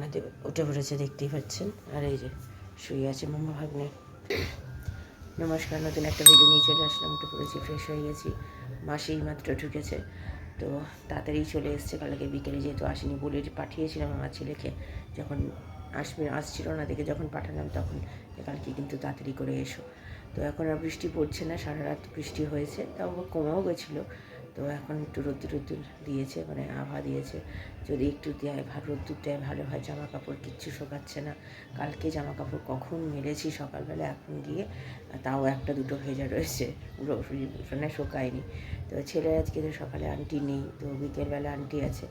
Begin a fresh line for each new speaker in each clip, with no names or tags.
রান্না দেবে, উঠে পড়েছে দেখতেই পাচ্ছেন। আর এই যে শুয়ে আছে মামা ভাগ্নে। নমস্কার, নতুন একটা ভিডিও নিয়ে চলে আসলাম। উঠে পড়েছি, ফ্রেশ হয়ে গেছি। মাসি মাত্র ঢুকেছে, তো তাড়াতাড়ি চলে এসছে। কালকে বিকেলে যেহেতু আসেনি বলে পাঠিয়েছিলাম আমার ছেলেকে, যখন আসছিল না দেখে যখন পাঠালাম তখন কালকে কিন্তু তাড়াতাড়ি করে এসো। তো এখন আর বৃষ্টি পড়ছে না, সারা রাত বৃষ্টি হয়েছে, তাও কমেও গেছিলো। তো এখন একটু রোদ্দুর দিয়েছে, মানে আভা দিয়েছে। যদি একটু দেয় রোদ্দুর দেয় ভালো হয়। জামা কাপড় কিচ্ছু শোকাচ্ছে না। কালকে জামা কাপড় কখন মেলেছি সকালবেলা, এখন গিয়ে তাও একটা দুটো ভেজা রয়েছে, পুরো মানে শোকায়নি। তো ছেলের আজকে তো সকালে আন্টি নেই, তো বিকেলবেলা আন্টি আছে।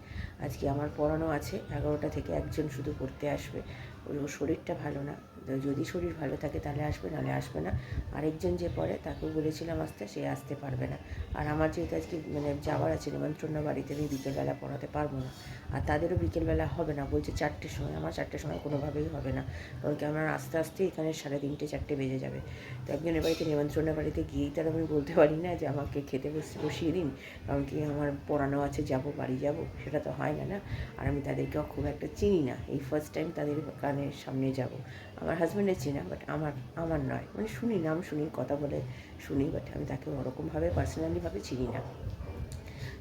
আজকে আমার পড়ানো আছে 11টা থেকে, একজন শুধু পড়তে আসবে। ওর শরীরটা ভালো না, তো যদি শরীর ভালো থাকে তাহলে আসবে, নাহলে আসবে না। আরেকজন যে পড়ে তাকেও বলেছিলাম আসতে, সে আসতে পারবে না। আর আমার যেহেতু আজকে মানে যাওয়ার আছে নিমন্ত্রণ বাড়িতে, আমি বিকেলবেলা পড়াতে পারবো না। আর তাদেরও বিকেলবেলা হবে না, বলছে 4টের সময়। আমার 4টের সময় কোনোভাবেই হবে না, কারণ কি আমার আস্তে আস্তে এখানে 3:30 4টে বেজে যাবে। তো একজনের বাড়িতে নিমন্ত্রণের বাড়িতে গিয়েই তার আমি বলতে পারি না যে আমাকে খেতে বসিয়ে দিন, কারণ কি আমার পড়ানো আছে, যাব বাড়ি যাব, সেটা তো হয় না। আর আমি তাদেরকেও খুব একটা চিনি না, এই ফার্স্ট টাইম তাদের কানের সামনে যাব। আমার হাজব্যান্ডের চিনা, বাট আমার নয়, মানে শুনি, নাম শুনি, কথা বলে শুনি, বাট আমি তাকে ওরকমভাবে পার্সোনালিভাবে চিনি না।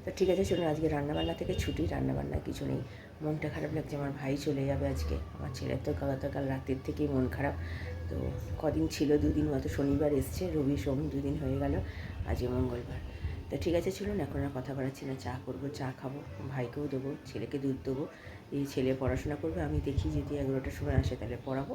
তো ঠিক আছে, চলুন। আজকে রান্নাবান্না থেকে ছুটি, রান্নাবান্না কিছু নেই। মনটা খারাপ লাগছে, আমার ভাই চলে যাবে আজকে। আমার ছেলের তো কাল রাতের থেকেই মন খারাপ। তো কদিন ছিল, 2 দিন মতো, শনিবার এসছে, রবি সোম 2 দিন হয়ে গেল, আজকে মঙ্গলবার। তো ঠিক আছে, চলুন। এখন আর কথা বাড়াচ্ছি না, চা করবো, চা খাবো, ভাইকেও দেবো, ছেলেকে দুধ দেবো। এই ছেলে পড়াশোনা করবে, আমি দেখি যদি 11টার সময় আসে তাহলে পড়াবো,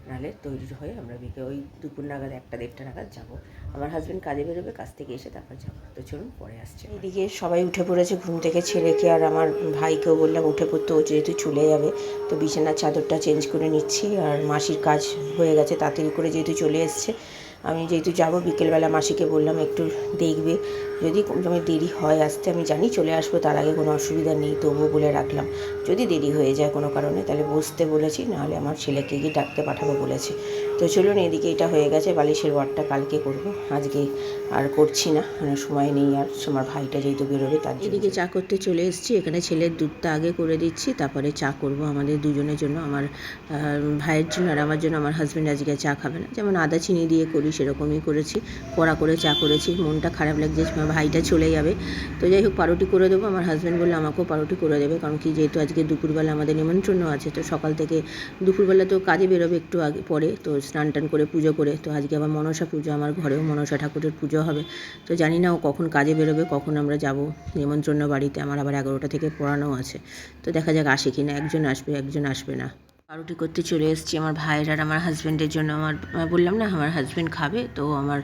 নাহলে তৈরি হয়ে আমরা ওই দুপুর নাগাদ 1টা-1:30 নাগাদ যাবো। আমার হাজব্যান্ড কাজে বেরোবে, কাজ থেকে এসে তারপর যাবো। তো চলুন, পরে আসছে। এদিকে সবাই উঠে পড়েছে ঘুম থেকে, ছেলেকে আর আমার ভাইকেও বললাম উঠে পড়তে, ও যেহেতু চলে যাবে। তো বিছানার চাদরটা চেঞ্জ করে নিচ্ছি, আর মাসির কাজ হয়ে গেছে, তাড়াতাড়ি করে যেহেতু চলে এসছে। আমি যেহেতু যাবো বিকেলবেলা, মাসিকে বললাম একটু দেখবে, যদি আমি দেরি হয় আসতে, আমি জানি চলে আসবো, তার আগে কোনো অসুবিধা নেই, তবুও বলে রাখলাম যদি দেরি হয়ে যায় কোনো কারণে তাহলে বসতে বলেছি, নাহলে আমার ছেলেকে গিয়ে ডাকতে পাঠাবো বলেছে। তো চলুন, এদিকে এটা হয়ে গেছে, বালিশের ওয়ারটা কালকে করব, আজকে আর করছি না, মানে সময় নেই। আর আমার ভাইটা যেহেতু বেরোবে তার জন্য। এদিকে চা করতে চলে এসেছি, এখানে ছেলের দুধটা আগে করে দিচ্ছি, তারপরে চা করব আমাদের দুজনের জন্য, আমার ভাইয়ের জন্য আর আমার জন্য। আমার হাজব্যান্ড আজকে চা খাবে না, যেমন আদা চিনি দিয়ে করি সেরকমই করেছি, কড়া করে চা করেছি। মনটা খারাপ লাগছে, ভাইটা চলে যাবে। তো যাই হোক, পাউরুটি করে দেবো। আমার হাজব্যান্ড বললে আমাকেও পাউরুটি করে দেবে, কারণ কি যেহেতু আজকে দুপুরবেলা আমাদের নিমন্ত্রণ আছে, তো সকাল থেকে দুপুরবেলা তো কাজে বেরোবে একটু আগে পরে, তো স্নান টান করে পুজো করে, তো আজকে আবার মনসা পুজো, আমার ঘরেও মনসা ঠাকুরের পুজো হবে। তো জানি না ও কখন কাজে বেরোবে, কখন আমরা যাব নিমন্ত্রণ বাড়িতে। আমার আবার 11টা থেকে পড়ানো আছে, তো দেখা যাক আসে কি না, একজন আসবে একজন আসবে না। পাউরুটি করতে চলে এসেছি আমার ভাইয়ের আর আমার হাজব্যান্ডের জন্য। আমার বললাম না আমার হাজব্যান্ড খাবে, তো আমার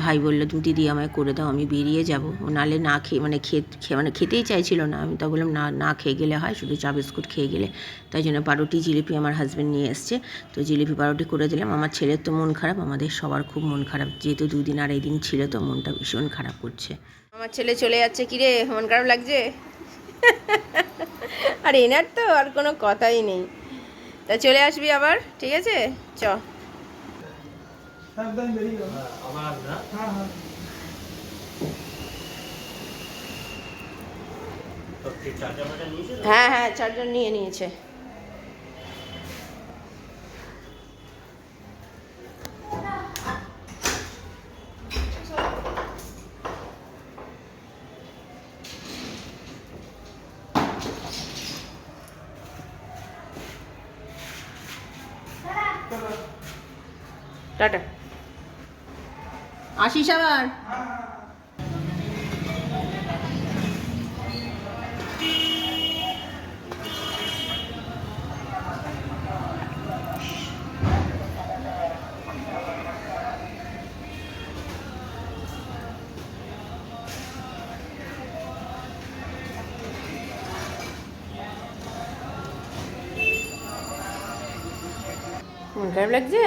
ভাই বললো তুমি দিদি আমায় করে দাও, আমি বেরিয়ে যাব। ও নালে না খেয়ে মানে খেতেই চাইছিল না। আমি তা বললাম না খেয়ে গেলে হয়, শুধু চা বিস্কুট খেয়ে গেলে। তাই জন্য পাউরুটি জিলিপি আমার হাজব্যান্ড নিয়ে এসছে, তো জিলিপি পাউরুটি করে দিলাম। আমার ছেলের তো মন খারাপ, আমাদের সবার খুব মন খারাপ, যেহেতু 2 দিন আর এই দিন ছিল, তো মনটা ভীষণ খারাপ করছে। আমার ছেলে চলে যাচ্ছে, কিরে মন খারাপ লাগছে? আর এনার তো আর কোনো কথাই নেই। তা চলে আসবি আবার, ঠিক আছে? চ হ্যাঁ হ্যাঁ, চার্জার নিয়ে নিয়েছে। টাটা, আসিস আবার। মন খারাপ লাগছে?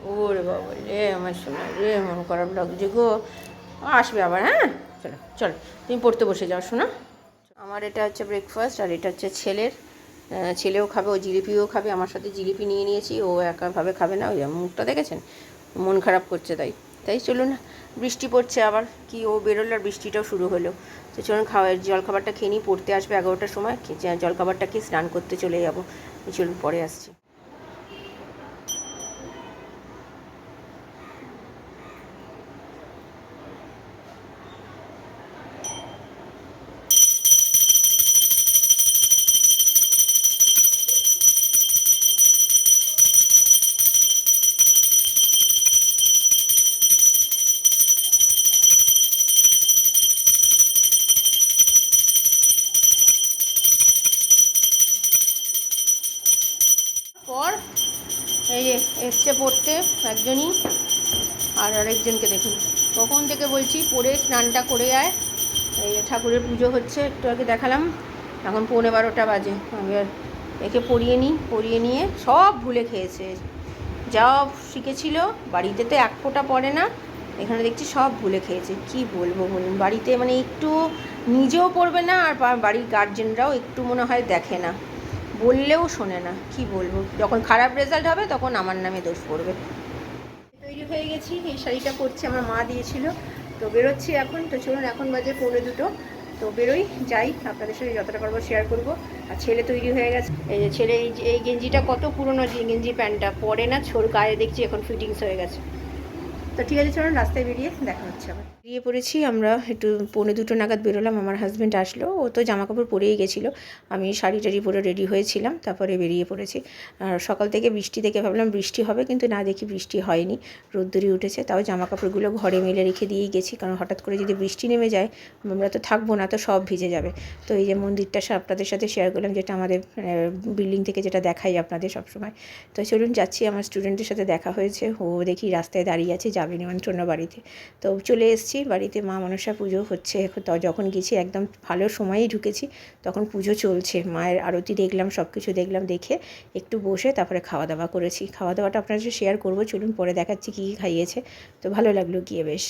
ওরে বাবা রে, আমার শোনা রে, মন খারাপ লাগছে গো। আসবে আবার, হ্যাঁ? চলো চলো, তুমি পড়তে বসে যাও শোনা। আমার এটা হচ্ছে ব্রেকফাস্ট, আর এটা হচ্ছে ছেলেও খাবে, ও জিলিপিও খাবে, আমার সাথে জিলিপি নিয়ে নিয়েছি, ও একাভাবে খাবে না। ওই মুখটা দেখেছেন, মন খারাপ করছে, তাই চলুন। বৃষ্টি পড়ছে আবার, কি ও বেরোলো আর বৃষ্টিটাও শুরু হলো। তো তো চলুন জলখাবারটা খেয়ে নিই, পড়তে আসবে 11টার সময়, জলখাবারটা খেয়ে স্নান করতে চলে যাবো। চলুন পরে আসছি। পর এই যে এসছে পড়তে একজনই, আর আরেকজনকে দেখুন কখন থেকে বলছি পড়ে স্নানটা করে আয়। এই ঠাকুরের পুজো হচ্ছে, একটু আগে দেখালাম, এখন 11:15 বাজে। আমি আর একে পড়িয়ে নিয়ে সব ভুলে খেয়েছে। যা শিখেছিল বাড়িতে তো এক ফোঁটা পড়ে না, এখানে দেখছি সব ভুলে খেয়েছে। কি বলবো বলুন, বাড়িতে মানে একটু নিজেও পড়বে না, আর বাড়ির গার্জেনরাও একটু মনে হয় দেখে না, বললেও শোনে না। কি বলবো, যখন খারাপ রেজাল্ট হবে তখন আমার নামে দোষ পড়বে। তৈরি হয়ে গেছি, এই শাড়িটা পরছি, আমার মা দিয়েছিল। তো বেরোচ্ছি এখন। তো চলুন, এখন বাজে 1:45। তো বেরোই, যাই, আপনাদের সাথে যতটা পারবো শেয়ার করবো। আর ছেলে তৈরি হয়ে গেছে। এই যে ছেলে এই গেঞ্জিটা কত পুরনো গেঞ্জি, প্যান্টটা পরে না, গায়ে দেখছি এখন ফিটিংস হয়ে গেছে। তো ঠিক আছে, চলুন রাস্তায় বেরিয়ে দেখা হচ্ছে আবার। বেরিয়ে পড়েছি আমরা, একটু 1:45 নাগাদ বেরোলাম। আমার হাজব্যান্ড আসলো, ও তো জামা কাপড় পরেই গেছিলো, আমি শাড়ি টাড়ি পরে রেডি হয়েছিলাম, তারপরে বেরিয়ে পড়েছি। আর সকাল থেকে বৃষ্টি দেখে ভাবলাম বৃষ্টি হবে, কিন্তু না, দেখি বৃষ্টি হয়নি, রোদ্দুরই উঠেছে। তাও জামা কাপড়গুলো ঘরে মেলে রেখে দিয়েই গেছি, কারণ হঠাৎ করে যদি বৃষ্টি নেমে যায় আমরা তো থাকবো না, তো সব ভিজে যাবে। তো এই যে মন্দিরটা আপনাদের সাথে শেয়ার করলাম, যেটা আমাদের বিল্ডিং থেকে যেটা দেখাই আপনাদের সবসময়। তো চলুন যাচ্ছি, আমার স্টুডেন্টের সাথে দেখা হয়েছে, ও দেখি রাস্তায় দাঁড়িয়ে আছে, যাবে নিমন্ত্রণ বাড়িতে। তো চলে এসেছি বাড়িতে, মা মনসা পুজো হচ্ছে। যখন গেছি একদম ভালো সময়েই ঢুকেছি, তখন পুজো চলছে, মায়ের আরতি দেখলাম, সব কিছু দেখলাম, দেখে একটু বসে তারপরে খাওয়া দাওয়া করেছি। খাওয়া দাওয়াটা আপনার সাথে শেয়ার করবো, চলুন পরে দেখাচ্ছি কী কী খাইয়েছে। তো ভালো লাগলো গিয়ে বেশ।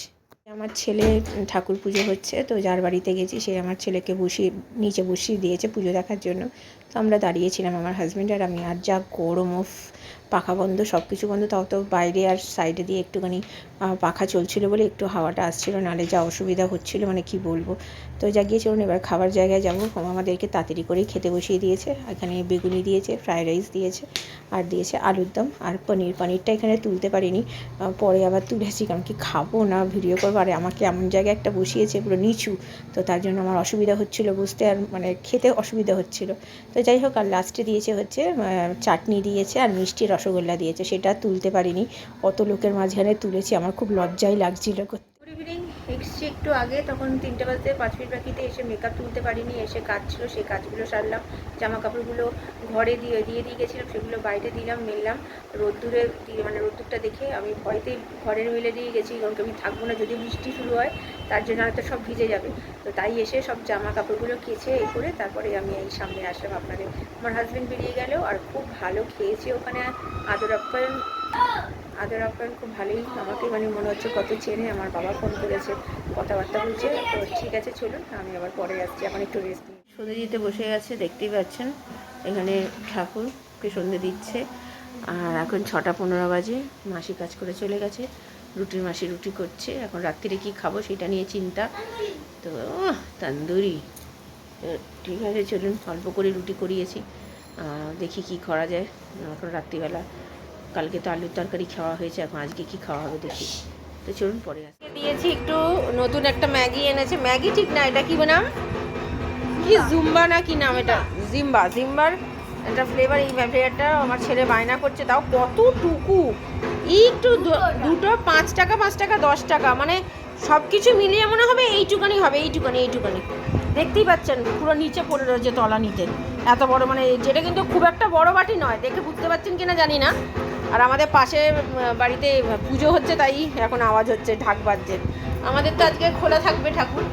আমার ছেলে ঠাকুর পুজো হচ্ছে, তো যার বাড়িতে গেছি সে আমার ছেলেকে নিচে বসিয়ে দিয়েছে পুজো দেখার জন্য। তো আমরা দাঁড়িয়েছিলাম, আমার হাজব্যান্ড আর আমি। আর যা গরম, পাখা বন্ধ, সব কিছু বন্ধ, তাও তো বাইরে আর সাইডে দিয়ে একটুখানি পাখা চলছিল বলে একটু হাওয়াটা আসছিল, নাহলে যা অসুবিধা হচ্ছিল মানে কি বলবো। তো যা গিয়ে চলুন এবার খাবার জায়গায় যাবো। আমাদেরকে তাড়াতাড়ি করেই খেতে বসিয়ে দিয়েছে। এখানে বেগুনি দিয়েছে, ফ্রায়েড রাইস দিয়েছে, আর দিয়েছে আলুর দম আর পনিরটা এখানে তুলতে পারিনি, পরে আবার তুলেছি, কারণ কি খাবো না ভিডিও করবো। আর আমাকে এমন জায়গায় একটা বসিয়েছে পুরো নিচু, তো তার জন্য আমার অসুবিধা হচ্ছিলো বুঝতে, আর মানে খেতে অসুবিধা হচ্ছিলো। তো যাই হোক, আর লাস্টে দিয়েছে হচ্ছে চাটনি দিয়েছে আর মিষ্টি রসগোল্লা দিয়েছে, সেটা তুলতে পারিনি, অত লোকের মাঝখানে তুলেছি, আমার খুব লজ্জাই লাগছিলো। গুড ইভিনিং, এসছি একটু আগে, তখন 3টে বাজতে 5 মিনিট বাকিতে এসে মেকআপ তুলতে পারিনি, এসে কাজ ছিল সেই কাজগুলো সারলাম। জামা কাপড়গুলো ঘরে দিয়ে গেছিলাম, সেগুলো বাইরে দিলাম, মেললাম। রোদ্দুরটা দেখে আমি ভয়তেই ঘরের মেলে দিয়ে গেছি, কারণ আমি থাকবো না যদি বৃষ্টি শুরু হয়, তার জন্য হয়তো সব ভিজে যাবে। তো তাই এসে সব জামা কাপড়গুলো কেচে এই করে তারপরে আমি এই সামনে আসলাম আপনাদের। আমার হাজব্যান্ড বেরিয়ে গেল, আর খুব ভালো খেয়েছি ওখানে, আদর আপ্যায়ন খুব ভালোই, আমাকে মানে মনে হচ্ছে কত চেনে। আমার বাবা ফোন করেছে, কথাবার্তা বলছে। তো ঠিক আছে, চলুন আমি আবার পরে আসছি, এখন একটু রেস্ট নিই। সন্ধে দিতে বসে গেছে, দেখতেই পাচ্ছেন এখানে ঠাকুরকে সন্ধে দিচ্ছে। আর এখন 6:15 বাজে, মাসি কাজ করে চলে গেছে, মাসি রুটি করছে। এখন রাত্রিরে কি খাবো সেটা নিয়ে চিন্তা। তো তন্দুরি, ঠিক আছে চলুন, অল্প করে রুটি করিয়েছি, দেখি কি করা যায় এখন রাত্রিবেলা। কালকে তো আলুর তরকারি খাওয়া হয়েছে, এখন আজকে কি খাওয়া হবে দেখি। তো চলুন পরে আসি। দিয়েছি একটু, নতুন একটা ম্যাগি এনেছে, ম্যাগি ঠিক না, এটা কি নাম, কি জুম্বা না কি নাম, এটা জিম্বার একটা ফ্লেভার। এই ফ্লেভারটা আমার ছেলে বায়না করছে, তাও কতটুকু, একটু দুটো 5 টাকা 10 টাকা, মানে সব কিছু মিলিয়ে মনে হবে এইটুকানি হবে, এইটুকানি। দেখতেই পাচ্ছেন পুরো নিচে পড়ে রয়েছে তলা নিতে, এত বড়, মানে যেটা কিন্তু খুব একটা বড় বাটি নয়, দেখে বুঝতে পারছেন কিনা জানি না। আর আমাদের পাশে বাড়িতে পুজো হচ্ছে, তাই এখন আওয়াজ হচ্ছে, ঢাক বাজছে। আমাদের তো আজকে খোলা থাকবে ঠাকুর।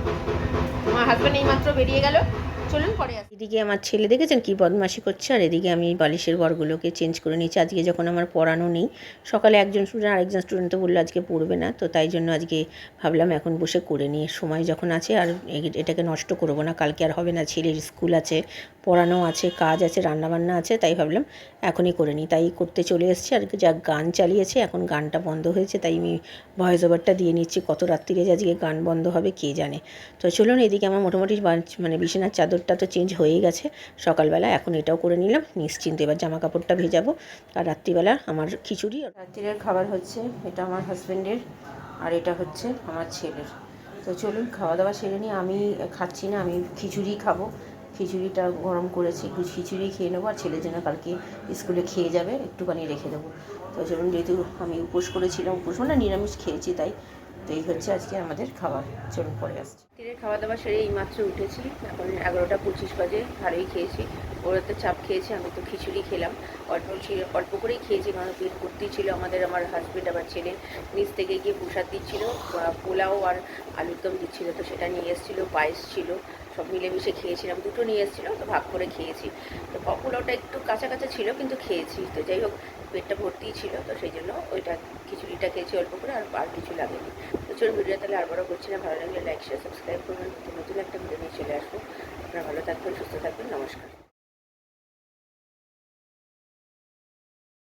আমার হাজব্যান্ড এইমাত্র বেরিয়ে গেল, চলুন পরে আসি। এদিকে আমার ছেলে দেখেছেন কি বদমাশি করছে, আর এদিকে আমি বালিশের ঘরগুলোকে চেঞ্জ করে নিচ্ছি। আজকে যখন আমার পড়ানো নেই, সকালে একজন স্টুডেন্ট আরেকজন স্টুডেন্ট তো বললো আজকে পড়বে না, তো তাই জন্য আজকে ভাবলাম এখন বসে করে নিয়ে সময় যখন আছে আর এটাকে নষ্ট করবো না, কালকে আর হবে না, ছেলের স্কুল আছে, পড়ানো আছে, কাজ আছে, রান্নাবান্না আছে, তাই ভাবলাম এখনই করে নিই। তাই করতে চলে এসেছি। আর যা গান চালিয়েছে, এখন গানটা বন্ধ হয়েছে, তাই আমি ভয়েস ওভারটা দিয়ে নিচ্ছি। কত রাত্রিরে যে আজকে গান বন্ধ হবে কে জানে। তো চলুন, এদিকে আমার মোটামুটি মানে বিছানার চাদরটা তো চেঞ্জ হয়েই গেছে সকালবেলা, এখন এটাও করে নিলাম, নিশ্চিন্ত। এবার জামা কাপড়টা ভেজাবো। আর রাত্রিবেলা আমার খিচুড়ি, রাত্রিরের খাবার হচ্ছে এটা আমার হাজব্যান্ডের, আর এটা হচ্ছে আমার ছেলের। তো চলুন খাওয়া দাওয়া সেরে নিই। আমি খাচ্ছি না, আমি খিচুড়ি খাবো। খিচুড়িটা গরম করেছি, একটু খিচুড়ি খেয়ে নেবো, আর ছেলের জন্য কালকে স্কুলে খেয়ে যাবে, একটুখানি রেখে দেবো। তো চলুন, যেহেতু আমি উপোস করেছিলাম, উপোস মানে নিরামিষ খেয়েছি, তাই তো এই হচ্ছে আজকে আমাদের খাবার। চলুন পরে আসছি। রাত্রিরের খাওয়া দাওয়া সেরে এইমাত্র উঠেছি, এখন 11টা 25 বাজে। ভালোই খেয়েছি, ওরা তো চাপ খেয়েছে, আমি তো খিচুড়ি খেলাম। অল্প করেই খেয়েছি, কারণ পেট ভর্তি ছিল আমাদের। আমার হাজব্যান্ড আবার ছেলে নিচ থেকে গিয়ে প্রসাদ দিচ্ছিল, পোলাও আর আলুর দম দিচ্ছিলো, তো সেটা নিয়ে এসেছিলো, পায়েস ছিল, সব মিলেমিশে খেয়েছিলাম। দুটো নিয়ে এসেছিলো, তো ভাগ করে খেয়েছি। তো পোলাওটা একটু কাঁচা কাঁচা ছিল, কিন্তু খেয়েছি। তো যাই হোক, পেটটা ভর্তিই ছিল, তো সেই জন্য ওইটা খিচুড়িটা খেয়েছি অল্প করে, আর কিছু লাগেনি। তো চলুন, ভিডিও তাহলে আরবারও করছি না, ভালো লাগলে লাইক শেয়ার সাবস্ক্রাইব করবেন। নতুন একটা ভিডিও নিয়ে চলে আসবো। আপনারা ভালো থাকবেন, সুস্থ থাকবেন, নমস্কার।